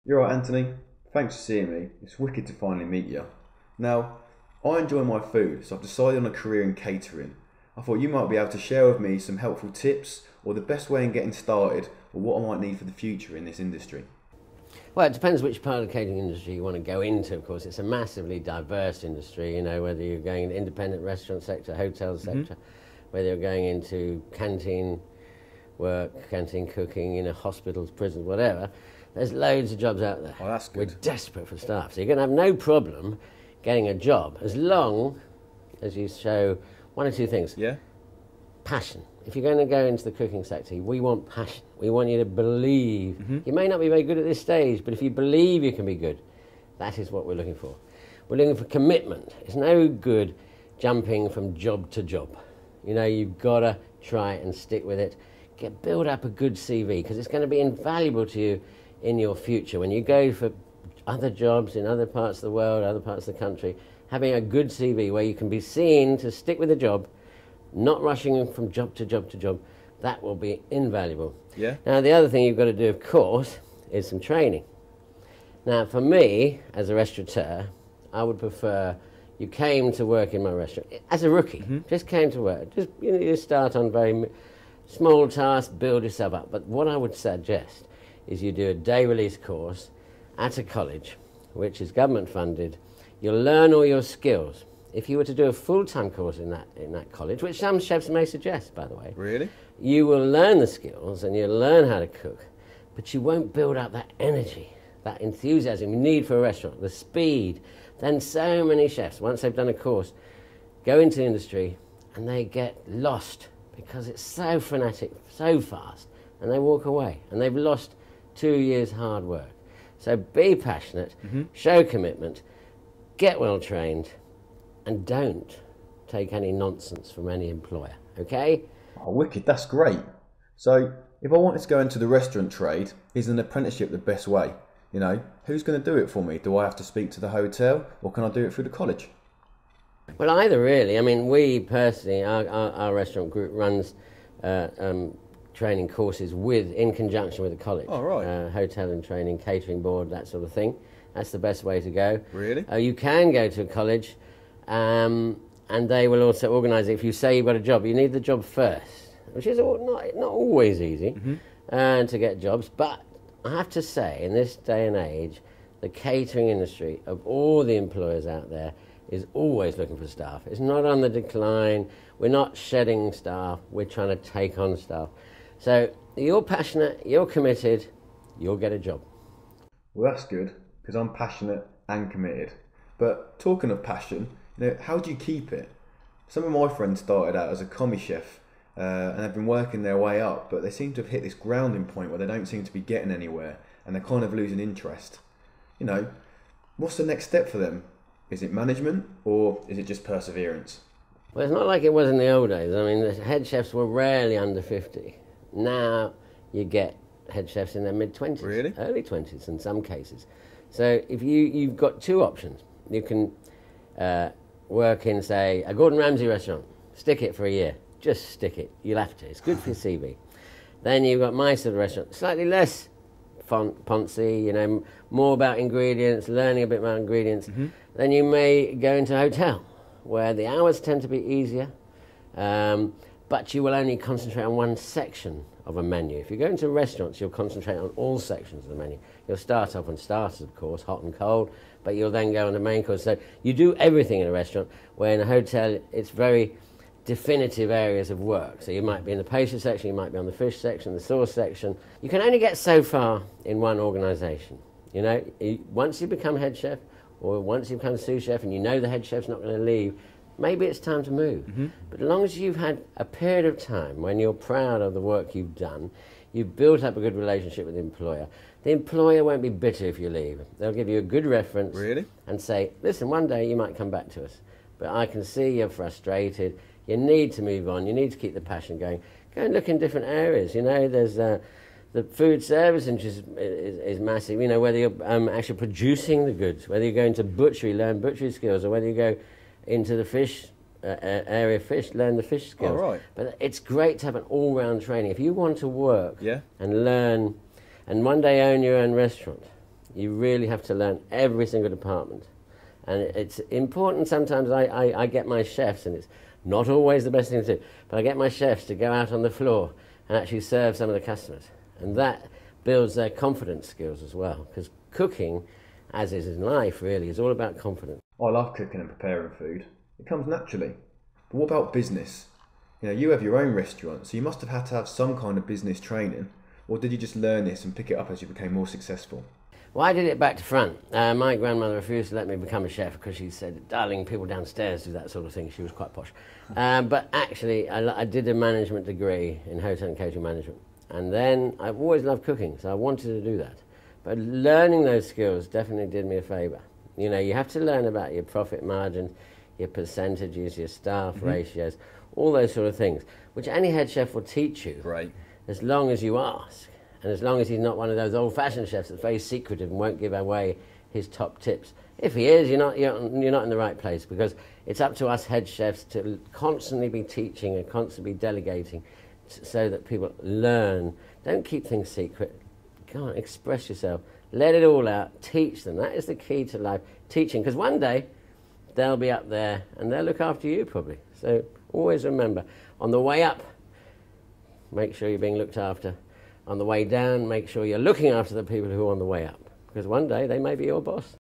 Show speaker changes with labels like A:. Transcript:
A: You're right, Anthony. Thanks for seeing me. It's wicked to finally meet you. Now, I enjoy my food, so I've decided on a career in catering. I thought you might be able to share with me some helpful tips or the best way in getting started or what I might need for the future in this industry.
B: Well, it depends which part of the catering industry you want to go into, of course. It's a massively diverse industry, you know, whether you're going into independent restaurant sector, hotel sector, whether you're going into canteen work, canteen cooking, you know, hospitals, prisons, whatever. There's loads of jobs out there.
A: Oh, that's good.
B: We're desperate for staff. So you're going to have no problem getting a job as long as you show one or two things.
A: Yeah?
B: Passion. If you're going to go into the cooking sector, we want passion. We want you to believe. You may not be very good at this stage, but if you believe you can be good, that is what we're looking for. We're looking for commitment. It's no good jumping from job to job. You know, you've got to try and stick with it. Build up a good CV, because it's going to be invaluable to you in your future. When you go for other jobs in other parts of the world, other parts of the country, having a good CV where you can be seen to stick with the job, not rushing from job to job to job, that will be invaluable.
A: Yeah.
B: Now, the other thing you've got to do, of course, is some training. Now, for me, as a restaurateur, I would prefer you came to work in my restaurant as a rookie, just came to work. Just, you know, you start on very small tasks, build yourself up. But what I would suggest is you do a day release course at a college, which is government funded. You'll learn all your skills. If you were to do a full-time course in that college, which some chefs may suggest, by the way,
A: Really?
B: you will learn the skills and you'll learn how to cook, but you won't build up that energy, that enthusiasm you need for a restaurant, the speed. Then so many chefs, once they've done a course, go into the industry and they get lost because it's so frenetic, so fast, and they walk away and they've lost 2 years hard work. So be passionate, show commitment, get well trained, and don't take any nonsense from any employer, okay?
A: Oh, wicked, that's great. So, if I wanted to go into the restaurant trade, is an apprenticeship the best way? You know, who's going to do it for me? Do I have to speak to the hotel, or can I do it through the college?
B: Well, either really. I mean, we personally, our restaurant group runs training courses in conjunction with the college.
A: Oh, right.
B: Hotel and training, catering board, that sort of thing. That's the best way to go.
A: Really?
B: You can go to a college, and they will also organise it. If you say you've got a job, you need the job first, which is not always easy to get jobs. But I have to say, in this day and age, the catering industry, of all the employers out there, is always looking for staff. It's not on the decline. We're not shedding staff. We're trying to take on staff. So you're passionate, you're committed, you'll get a job.
A: Well, that's good, because I'm passionate and committed. But talking of passion, you know, how do you keep it? Some of my friends started out as a commis chef and have been working their way up, but they seem to have hit this grounding point where they don't seem to be getting anywhere and they're kind of losing interest. You know, what's the next step for them? Is it management or is it just perseverance?
B: Well, it's not like it was in the old days. I mean, the head chefs were rarely under 50. Now you get head chefs in their mid-20s,
A: Really?
B: early 20s in some cases. So if you've got two options. You can work in, say, a Gordon Ramsay restaurant. Stick it for a year. Just stick it. You'll have to. It's good for your CV. Then you've got my sort of restaurant. Slightly less poncy, you know, more about ingredients, learning a bit about ingredients. Then you may go into a hotel where the hours tend to be easier, but you will only concentrate on one section of a menu. If you go into restaurants, you'll concentrate on all sections of the menu. You'll start off on starters, of course, hot and cold, but you'll then go on the main course. So you do everything in a restaurant, where in a hotel, it's very definitive areas of work. So you might be in the pastry section, you might be on the fish section, the sauce section. You can only get so far in one organisation. You know, once you become head chef, or once you become sous chef and you know the head chef's not going to leave, maybe it's time to move. But as long as you've had a period of time when you're proud of the work you've done, you've built up a good relationship with the employer won't be bitter if you leave. They'll give you a good reference.
A: Really?
B: And say, listen, one day you might come back to us, but I can see you're frustrated, you need to move on, you need to keep the passion going. Go and look in different areas, you know, there's the food service is massive, you know, whether you're actually producing the goods, whether you go into butchery, learn butchery skills, or whether you go into the fish area of fish, learn the fish skills.
A: Oh, right.
B: But it's great to have an all-round training. If you want to work
A: Yeah.
B: and learn and one day own your own restaurant, You really have to learn every single department. And it's important sometimes. I get my chefs, and it's not always the best thing to do, but I get my chefs to go out on the floor and actually serve some of the customers. And that builds their confidence skills as well, because cooking, as is in life really, is all about confidence.
A: I love cooking and preparing food. It comes naturally. But what about business? You know, you have your own restaurant, so you must have had to have some kind of business training, or did you just learn this and pick it up as you became more successful?
B: Well, I did it back to front. My grandmother refused to let me become a chef because she said, darling, people downstairs do that sort of thing. She was quite posh. But actually, I did a management degree in hotel and catering management. And then I've always loved cooking, so I wanted to do that. But learning those skills definitely did me a favour. You know, you have to learn about your profit margins, your percentages, your staff ratios, all those sort of things, which any head chef will teach you,
A: Right.
B: as long as you ask. And as long as he's not one of those old-fashioned chefs that's very secretive and won't give away his top tips. If he is, you're not in the right place, because it's up to us head chefs to constantly be teaching and constantly be delegating so that people learn. Don't keep things secret. Go on, express yourself. Let it all out. Teach them. That is the key to life, teaching, because one day they'll be up there and they'll look after you probably. So always remember, on the way up, make sure you're being looked after. On the way down, make sure you're looking after the people who are on the way up, because one day they may be your boss.